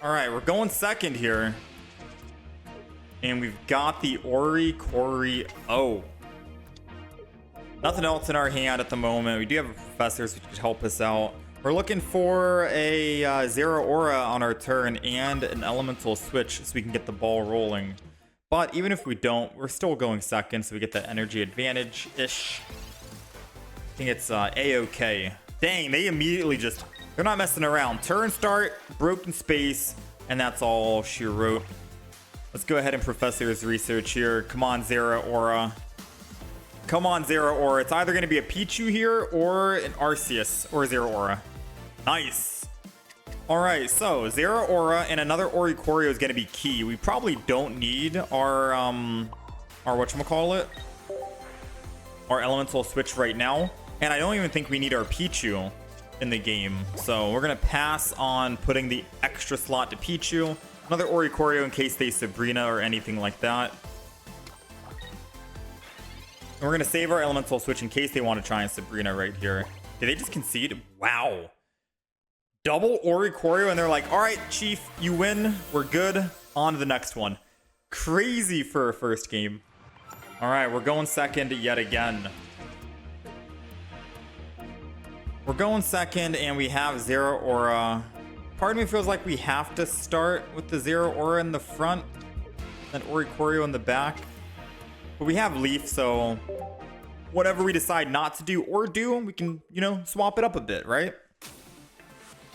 All right, we're going second here. And we've got the Oricorio. Nothing else in our hand at the moment. We do have a professor, so he could help us out. We're looking for a Zeraora on our turn and an elemental switch so we can get the ball rolling. But even if we don't, we're still going second, so we get that energy advantage-ish. I think it's A-OK. Dang, they immediately just... They're not messing around. Turn start, broken space, and that's all she wrote. Let's go ahead and Professor's research here. Come on, Zeraora. Come on, Zeraora. It's either going to be a Pichu here or an Arceus or Zeraora. Nice. All right, so Zeraora and another Oricorio is going to be key. We probably don't need our whatchamacallit, our elemental switch right now. And I don't even think we need our Pichu in the game. So we're going to pass on putting the extra slot to Pichu. Another Oricorio in case they Sabrina or anything like that. And we're going to save our elemental switch in case they want to try and Sabrina right here. Did they just concede? Wow. Double Oricorio, and they're like, all right, Chief, you win. We're good. On to the next one. Crazy for a first game. All right, we're going second yet again. We're going second, and we have Zeraora. Part of me feels like we have to start with the Zeraora in the front and Oricorio in the back. But we have Leaf, so whatever we decide not to do or do, we can, you know, swap it up a bit, right?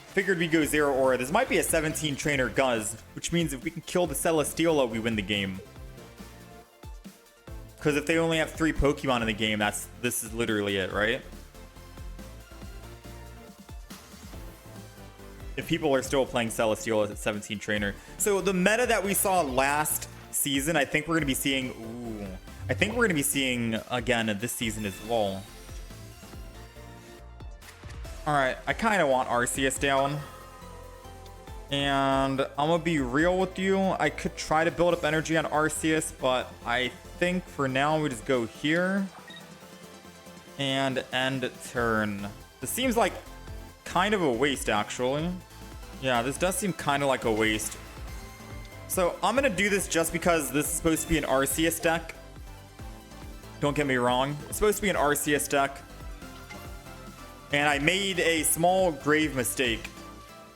Figured we go Zeraora. This might be a 17 trainer Guzz, which means if we can kill the Celesteela, we win the game. Because if they only have 3 Pokemon in the game, this is literally it, right? If people are still playing Celesteela at 17 trainer. So the meta that we saw last season, I think we're going to be seeing... Ooh, I think we're going to be seeing again this season as well. Alright, I kind of want Arceus down. And I'm going to be real with you. I could try to build up energy on Arceus, but I think for now we just go here. And end turn. This seems like kind of a waste, actually. Yeah, this does seem kind of like a waste. So I'm going to do this just because this is supposed to be an Arceus deck. Don't get me wrong. It's supposed to be an Arceus deck. And I made a small grave mistake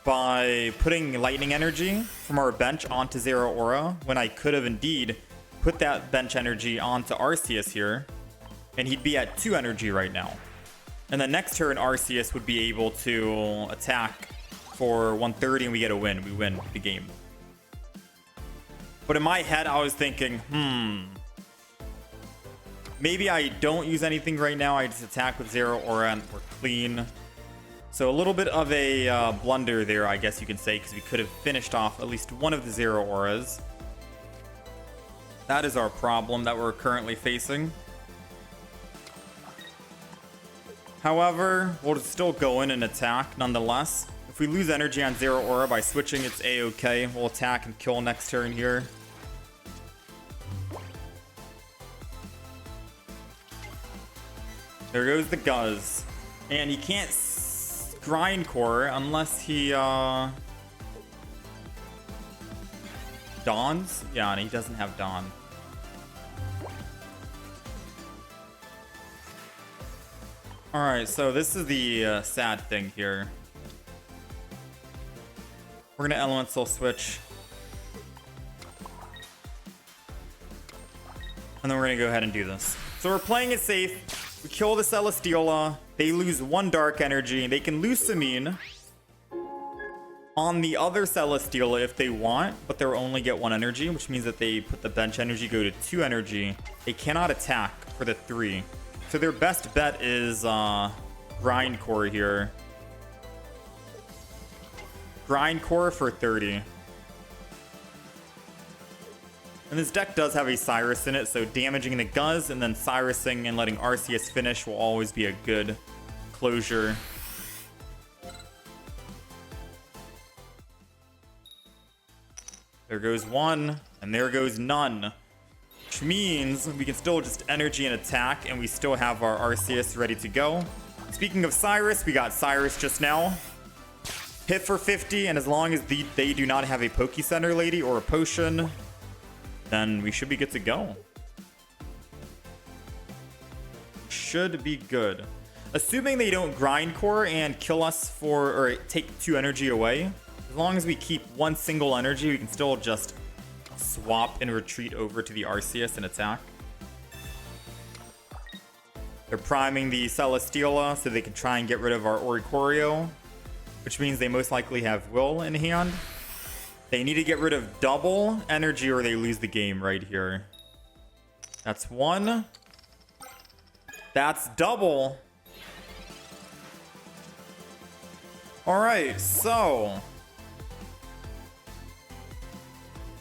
by putting lightning energy from our bench onto Zeraora when I could have indeed put that bench energy onto Arceus here. And he'd be at 2 energy right now. And then next turn, Arceus would be able to attack for 130 and we get a win. We win the game. But in my head, I was thinking, maybe I don't use anything right now. I just attack with Zeraora and we're clean. So a little bit of a blunder there, I guess you can say, because we could have finished off at least one of the Zeraoras. That is our problem that we're currently facing. However, we'll still go in and attack nonetheless. If we lose energy on Zeraora by switching, it's A-OK. We'll attack and kill next turn here. There goes the Guzz. And he can't grindcore unless he dawns? Yeah, and he doesn't have Dawn. Alright, so this is the sad thing here. We're going to elemental switch. And then we're going to go ahead and do this. So we're playing it safe. We kill the Celesteela. They lose 1 dark energy. They can lose Samine on the other Celesteela if they want, but they'll only get 1 energy, which means that they put the bench energy, go to 2 energy. They cannot attack for the 3. So their best bet is Grindcore here. Grindcore for 30. And this deck does have a Cyrus in it, so damaging the Guzz and then Cyrusing and letting Arceus finish will always be a good closure. There goes 1, and there goes none. Which means we can still just energy and attack, and we still have our Arceus ready to go. Speaking of Cyrus, we got Cyrus just now. hit for 50, and as long as they do not have a Poke Center Lady or a potion, then we should be good to go. Should be good. Assuming they don't grind core and kill us for, or take 2 energy away, as long as we keep 1 single energy, we can still just swap and retreat over to the Arceus and attack. They're priming the Celesteela so they can try and get rid of our Oricorio, which means they most likely have Will in hand. They need to get rid of double energy or they lose the game right here. That's 1. That's double. All right, so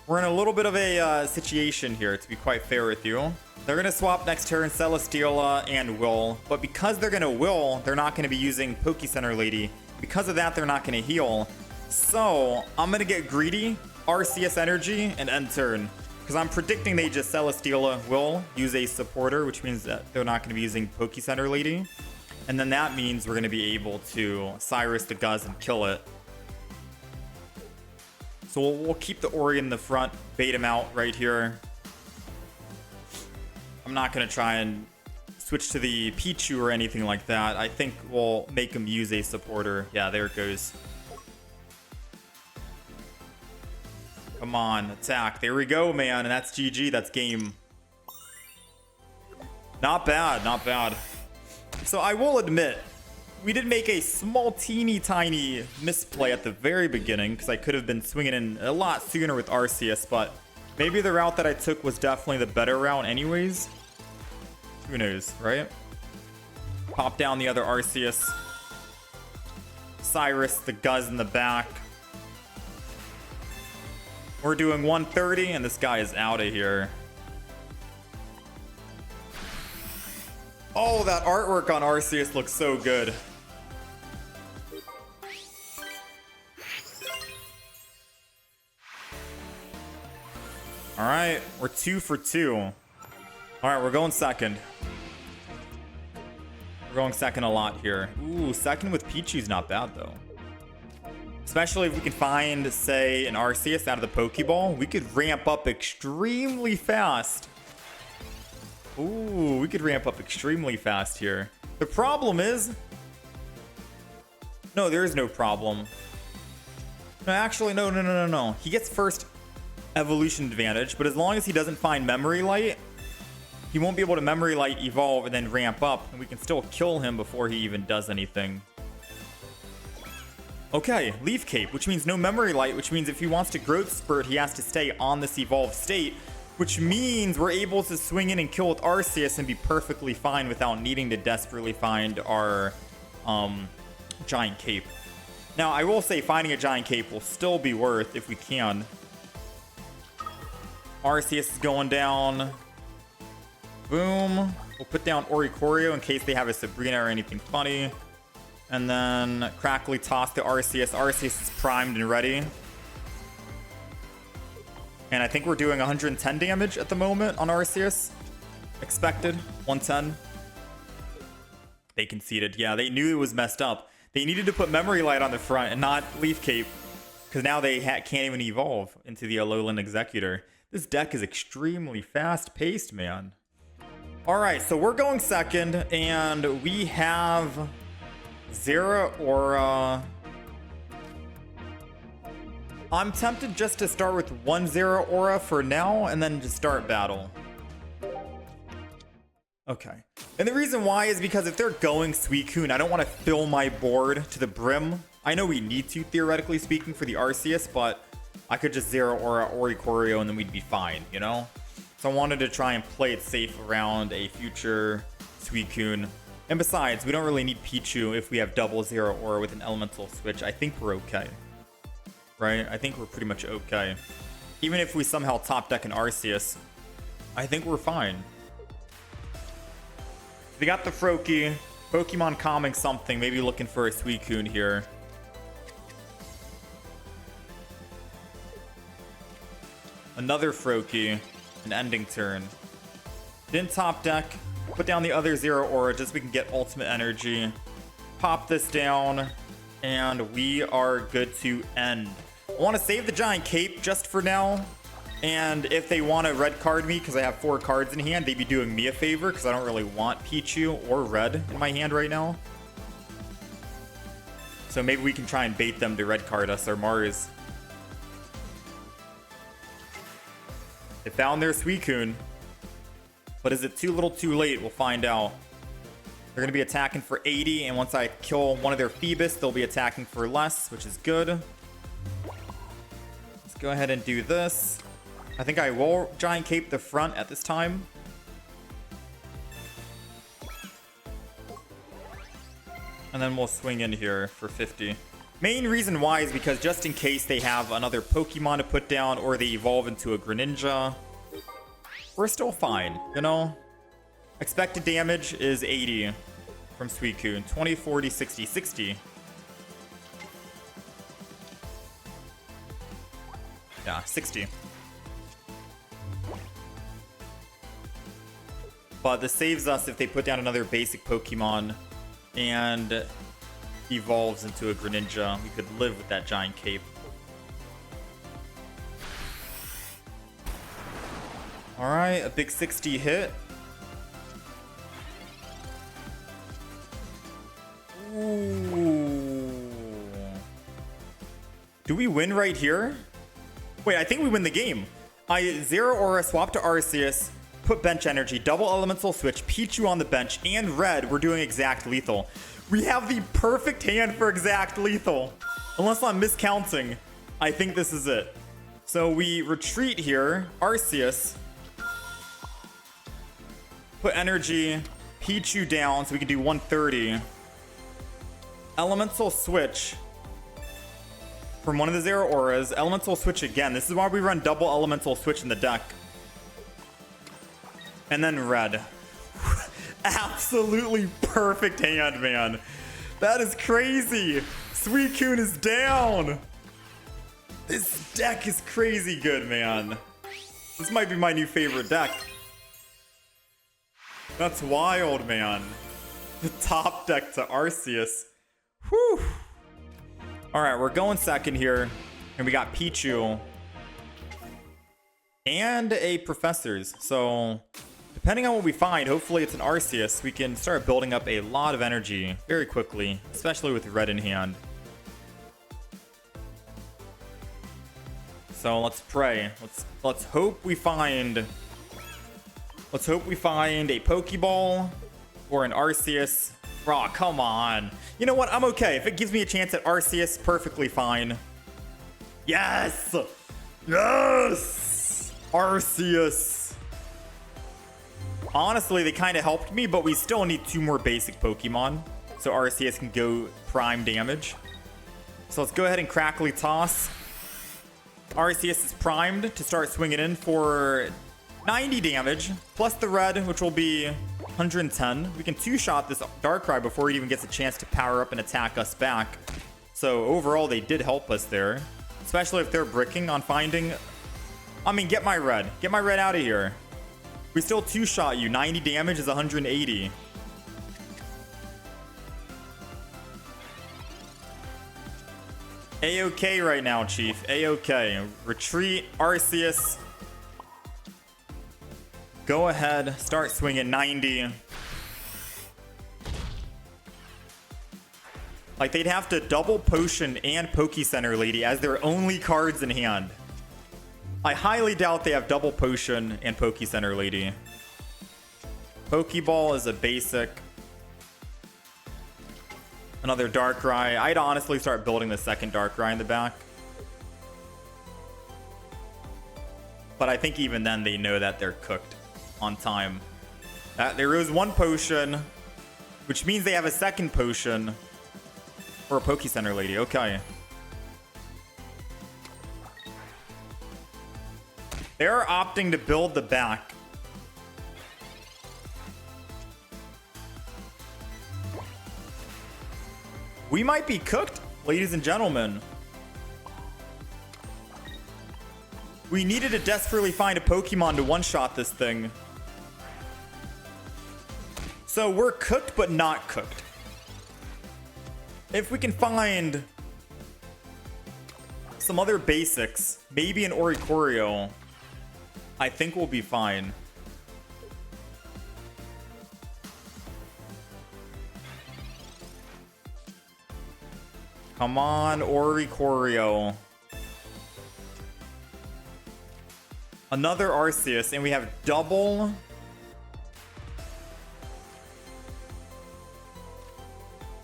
we're in a little bit of a situation here, to be quite fair with you. They're going to swap next turn Celesteela and Will, but because they're going to Will, they're not going to be using Poke Center Lady. Because of that, they're not going to heal. So I'm going to get greedy, Arceus energy, and end turn. Because I'm predicting they just Celesteela will use a supporter, which means that they're not going to be using Poke Center Lady. And then that means we're going to be able to Cyrus the Guzz and kill it. So we'll keep the Ori in the front, bait him out right here. I'm not going to try and switch to the Pichu or anything like that. I think we'll make him use a supporter. Yeah, there it goes. Come on, attack. There we go, man. And that's GG. That's game. Not bad, not bad. So I will admit, we did make a small teeny tiny misplay at the very beginning because I could have been swinging in a lot sooner with Arceus, but maybe the route that I took was definitely the better route anyways. Who knows, right? Pop down the other Arceus. Cyrus, the Guzz in the back. We're doing 130 and this guy is out of here. Oh, that artwork on Arceus looks so good. All right, we're 2 for 2. All right, we're going second. We're going second a lot here. Ooh, second with Pichu's not bad though. Especially if we can find, say, an Arceus out of the Pokeball, we could ramp up extremely fast. Ooh, we could ramp up extremely fast here. The problem is... No, there is no problem. No, actually, no. He gets first evolution advantage, but as long as he doesn't find Memory Light, he won't be able to Memory Light evolve and then ramp up, and we can still kill him before he even does anything. Okay, Leaf Cape, which means no Memory Light, which means if he wants to Growth Spurt, he has to stay on this evolved state, which means we're able to swing in and kill with Arceus and be perfectly fine without needing to desperately find our Giant Cape. Now, I will say finding a Giant Cape will still be worth if we can. Arceus is going down. Boom. We'll put down Oricorio in case they have a Sabrina or anything funny. And then Crackly toss the Arceus. Arceus is primed and ready. And I think we're doing 110 damage at the moment on Arceus. Expected. 110. They conceded. Yeah, they knew it was messed up. They needed to put Memory Light on the front and not Leaf Cape. Because now they can't even evolve into the Alolan Executor. This deck is extremely fast-paced, man. Alright, so we're going second. And we have Zeraora. I'm tempted just to start with 1 Zeraora for now and then just start battle. Okay. And the reason why is because if they're going Suicune, I don't want to fill my board to the brim. I know we need to, theoretically speaking, for the Arceus, but I could just Zeraora Oricorio and then we'd be fine, you know? So I wanted to try and play it safe around a future Suicune. And besides, we don't really need Pichu if we have double Zeraora with an elemental switch. I think we're okay. Right? I think we're pretty much okay. Even if we somehow top deck an Arceus, I think we're fine. They got the Froakie. Pokemon calming something. Maybe looking for a Suicune here. Another Froakie. An ending turn. Didn't top deck. Put down the other Zeraora just so we can get ultimate energy. Pop this down. And we are good to end. I want to save the giant cape just for now. And if they want to red card me because I have 4 cards in hand, they'd be doing me a favor because I don't really want Pichu or red in my hand right now. So maybe we can try and bait them to red card us or Mars. They found their Suicune. But is it too little too late? We'll find out. They're going to be attacking for 80, and once I kill one of their Phoebus, they'll be attacking for less, which is good. Let's go ahead and do this. I think I will Giant Cape the front at this time. And then we'll swing in here for 50. Main reason why is because just in case they have another Pokemon to put down or they evolve into a Greninja, we're still fine, you know? Expected damage is 80 from Suicune. 20, 40, 60, 60. Yeah, 60. But this saves us if they put down another basic Pokemon and evolves into a Greninja. We could live with that giant cape. Alright, a big 60 hit. Ooh. Do we win right here? Wait, I think we win the game. I Zeraora, swap to Arceus, put bench energy, double elemental switch, Pichu on the bench, and red, we're doing exact lethal. We have the perfect hand for exact lethal. Unless I'm miscounting, I think this is it. So we retreat here, Arceus, put energy, Pichu down so we can do 130. Elemental switch from one of the Zeraoras. Elemental switch again. This is why we run double elemental switch in the deck. And then red. Absolutely perfect hand, man. That is crazy. Suicune is down. This deck is crazy good, man. This might be my new favorite deck. That's wild, man. The top deck to Arceus. Whew. Alright, we're going second here. And we got Pichu. And a Professor's. So, depending on what we find, hopefully it's an Arceus, we can start building up a lot of energy very quickly. Especially with red in hand. So, let's pray. Let's hope we find... Let's hope we find a Pokeball or an Arceus. Oh, come on. You know what? I'm okay. If it gives me a chance at Arceus, perfectly fine. Yes! Yes! Arceus. Honestly, they kind of helped me, but we still need 2 more basic Pokemon. So Arceus can go prime damage. So let's go ahead and Crackly Toss. Arceus is primed to start swinging in for 90 damage, plus the red, which will be 110. We can 2-shot this Darkrai before he even gets a chance to power up and attack us back. So overall, they did help us there. Especially if they're bricking on finding... I mean, get my red. Get my red out of here. We still 2-shot you. 90 damage is 180. A-okay right now, Chief. A-okay. Retreat, Arceus. Go ahead, start swinging 90. Like, they'd have to double Potion and Poke-Center Lady as their only cards in hand. I highly doubt they have double Potion and Poke-Center Lady. Pokeball is a basic. Another Darkrai. I'd honestly start building the second Darkrai in the back. But I think even then they know that they're cooked on time. There is 1 potion, which means they have a second potion for a Poke-Center Lady. Okay. They're opting to build the back. We might be cooked, ladies and gentlemen. We needed to desperately find a Pokemon to one-shot this thing. So we're cooked, but not cooked. If we can find some other basics, maybe an Oricorio, I think we'll be fine. Come on, Oricorio. Another Arceus, and we have double.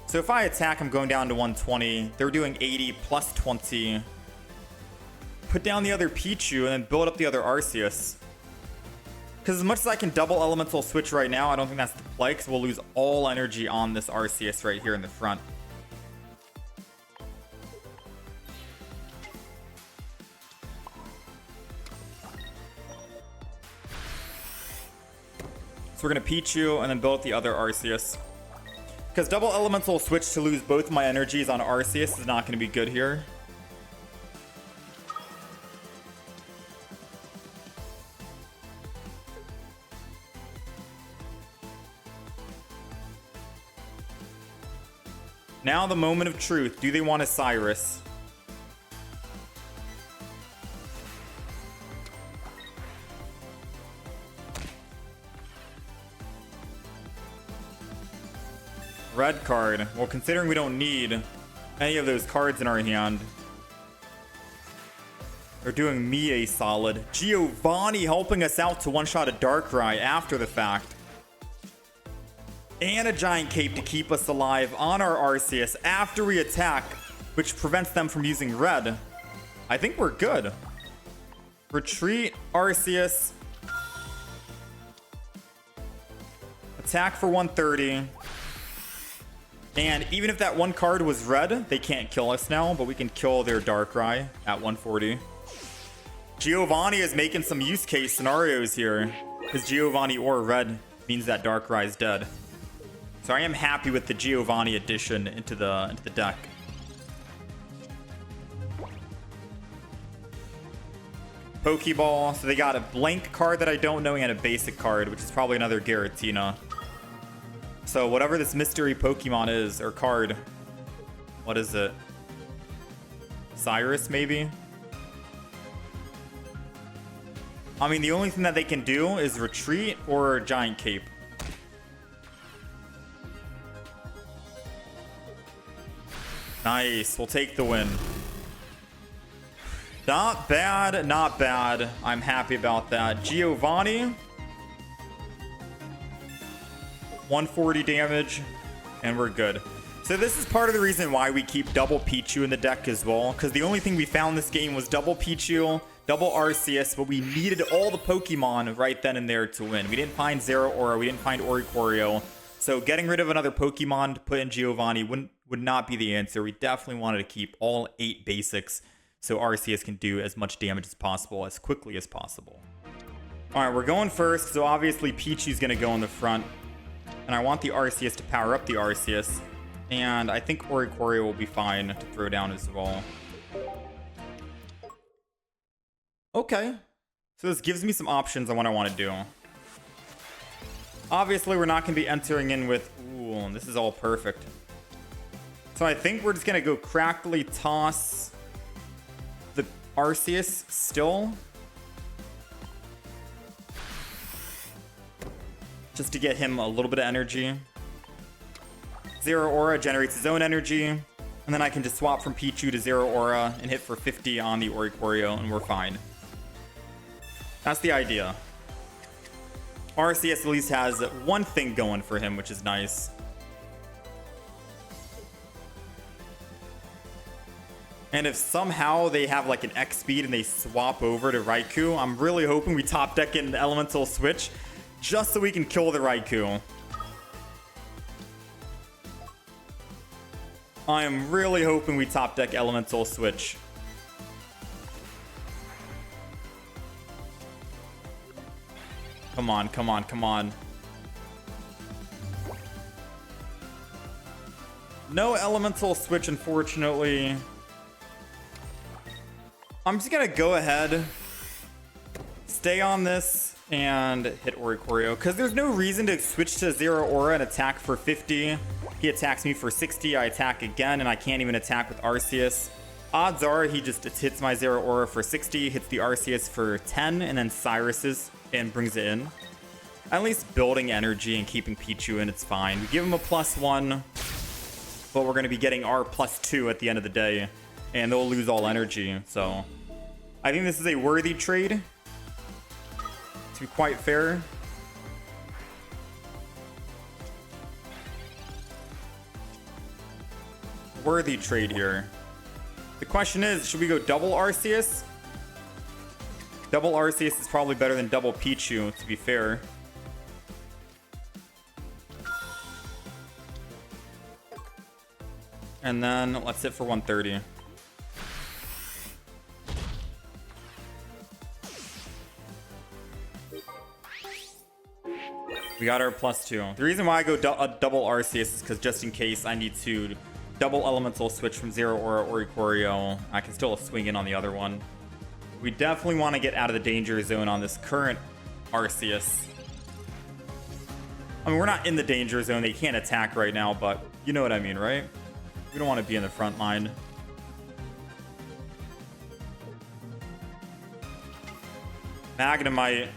So if I attack, I'm going down to 120. They're doing 80 plus 20. Put down the other Pichu and then build up the other Arceus. Because as much as I can double elemental switch right now, I don't think that's the play, because we'll lose all energy on this Arceus right here in the front. So we're going to Pichu and then build up the other Arceus. Because double elemental switch to lose both my energies on Arceus is not going to be good here. Now the moment of truth. Do they want a Cyrus? Red card. Well, considering we don't need any of those cards in our hand, they're doing me a solid. Giovanni helping us out to one-shot a Darkrai after the fact. And a Giant Cape to keep us alive on our Arceus after we attack, which prevents them from using red. I think we're good. Retreat, Arceus. Attack for 130. And even if that one card was red, they can't kill us now, but we can kill their Darkrai at 140. Giovanni is making some use case scenarios here, because Giovanni or red means that Darkrai is dead. So I am happy with the Giovanni addition into the deck. Pokeball. So they got a blank card that I don't know and a basic card, which is probably another Giratina. So whatever this mystery Pokemon is, or card, what is it? Cyrus, maybe? I mean, the only thing that they can do is retreat or Giant Cape. Nice. We'll take the win. Not bad. Not bad. I'm happy about that. Giovanni. 140 damage. And we're good. So this is part of the reason why we keep double Pichu in the deck as well. Because the only thing we found this game was double Pichu, double Arceus. But we needed all the Pokemon right then and there to win. We didn't find Zeraora. We didn't find Oricorio. So getting rid of another Pokemon to put in Giovanni would not be the answer. We definitely wanted to keep all 8 basics so Arceus can do as much damage as possible as quickly as possible. All right, we're going first. So obviously Pichu's going to go in the front. And I want the Arceus to power up the Arceus. And I think Oricorio will be fine to throw down as well. Okay. So this gives me some options on what I want to do. Obviously, we're not going to be entering in with... Ooh, this is all perfect. So I think we're just going to go Crackly Toss the Arceus still. Just to get him a little bit of energy. Zeraora generates his own energy. And then I can just swap from Pichu to Zeraora and hit for 50 on the Oricorio, and we're fine. That's the idea. Arceus at least has one thing going for him, which is nice. And if somehow they have like an X speed and they swap over to Raikou, I'm really hoping we top deck an elemental switch just so we can kill the Raikou. I am really hoping we top deck elemental switch. Come on, come on, come on. No elemental switch, unfortunately. I'm just gonna go ahead, stay on this, and hit Oricorio. Because there's no reason to switch to Zeraora and attack for 50 He attacks me for 60. I attack again, and I can't even attack with Arceus. Odds are he just hits my Zeraora for 60, hits the Arceus for 10, and then Cyrus's and brings it in. At least building energy and keeping Pichu in, it's fine. We give him a +1, but we're going to be getting our +2 at the end of the day, and they'll lose all energy. So I think this is a worthy trade, to be quite fair. Worthy trade here. The question is, should we go double Arceus? Double Arceus is probably better than double Pichu, to be fair. And then let's hit for 130. We got our +2. The reason why I go double Arceus is because just in case I need to double elemental switch from Zeraora or Oricorio, I can still swing in on the other one. We definitely want to get out of the danger zone on this current Arceus. I mean, we're not in the danger zone. They can't attack right now, but you know what I mean, right? We don't want to be in the front line. Magnemite.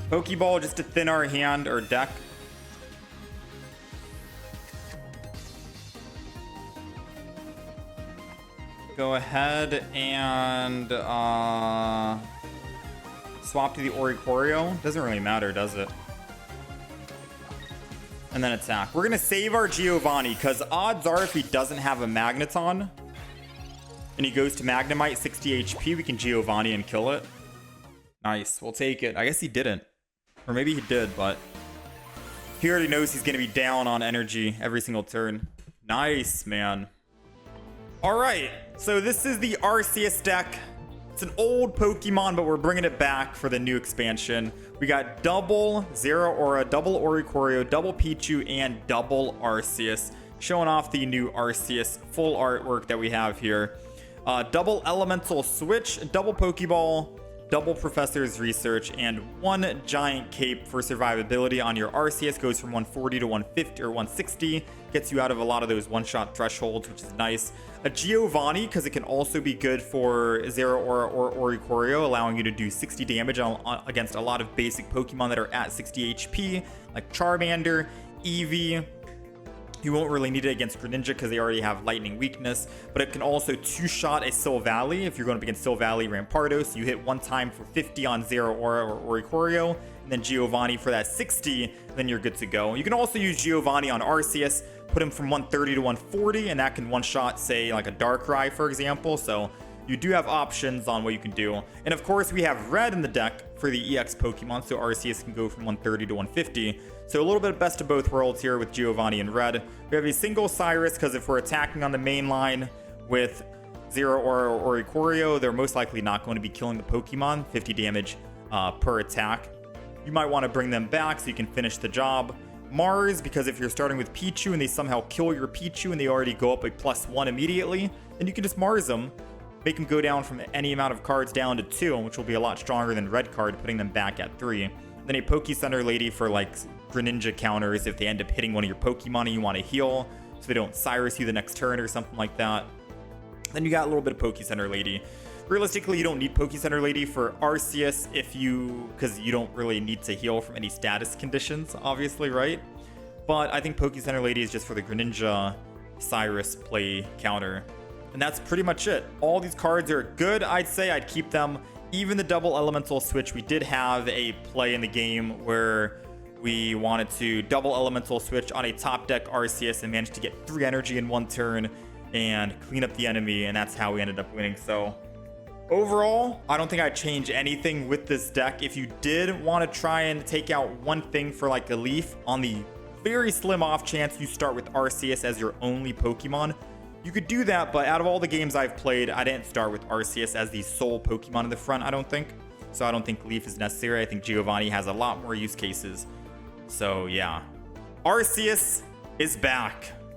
Pokeball just to thin our hand or deck. Go ahead and swap to the Oricorio. Doesn't really matter, does it? And then attack. We're going to save our Giovanni because odds are if he doesn't have a Magneton and he goes to Magnemite 60 HP, we can Giovanni and kill it. Nice. We'll take it. I guess he didn't. Or maybe he did, but he already knows he's going to be down on energy every single turn. Nice, man. All right. So this is the Arceus deck. It's an old Pokemon, but we're bringing it back for the new expansion. We got double Zeraora, double Oricorio, double Pichu, and double Arceus. Showing off the new Arceus full artwork that we have here. Double Elemental Switch, double Pokeball, double Professor's Research, and one giant cape for survivability on your Arceus. Goes from 140 to 150 or 160. Gets you out of a lot of those one-shot thresholds, which is nice. A Giovanni, because it can also be good for Zeraora or Oricorio, allowing you to do 60 damage against a lot of basic Pokemon that are at 60 HP, like Charmander, Eevee. You won't really need it against Greninja because they already have lightning weakness, but it can also two-shot a Silvally if you're going up against Silvally Rampardos. You hit one time for 50 on Zeraora or Oricorio, and then Giovanni for that 60, then you're good to go. You can also use Giovanni on Arceus, put him from 130 to 140, and that can one-shot, say, like a Darkrai, for example. So you do have options on what you can do. And of course, we have Red in the deck for the EX Pokemon, so Arceus can go from 130 to 150. So a little bit of best of both worlds here with Giovanni and Red. We have a single Cyrus, because if we're attacking on the main line with Zeraora or Oricorio, they're most likely not going to be killing the Pokemon, 50 damage per attack. You might want to bring them back so you can finish the job. Mars, because if you're starting with Pichu and they somehow kill your Pichu and they already go up a +1 immediately, then you can just Mars them. Make them go down from any amount of cards down to 2, which will be a lot stronger than Red card, putting them back at 3. Then a Poke Center Lady for like Greninja counters if they end up hitting one of your Pokemon and you want to heal, so they don't Cyrus you the next turn or something like that. Then you got a little bit of Poke Center Lady. Realistically, you don't need Poke Center Lady for Arceus because you don't really need to heal from any status conditions, obviously, right? But I think Poke Center Lady is just for the Greninja Cyrus play counter. And that's pretty much it. All these cards are good. I'd say I'd keep them. Even the double elemental switch, we did have a play in the game where we wanted to double elemental switch on a top deck Arceus and managed to get 3 energy in one turn and clean up the enemy, and that's how we ended up winning. So overall, I don't think I'd change anything with this deck. If you did want to try and take out one thing for like a Leaf, on the very slim off chance you start with Arceus as your only Pokemon, you could do that, but out of all the games I've played, I didn't start with Arceus as the sole Pokemon in the front, I don't think. So I don't think Leaf is necessary. I think Giovanni has a lot more use cases. So yeah, Arceus is back.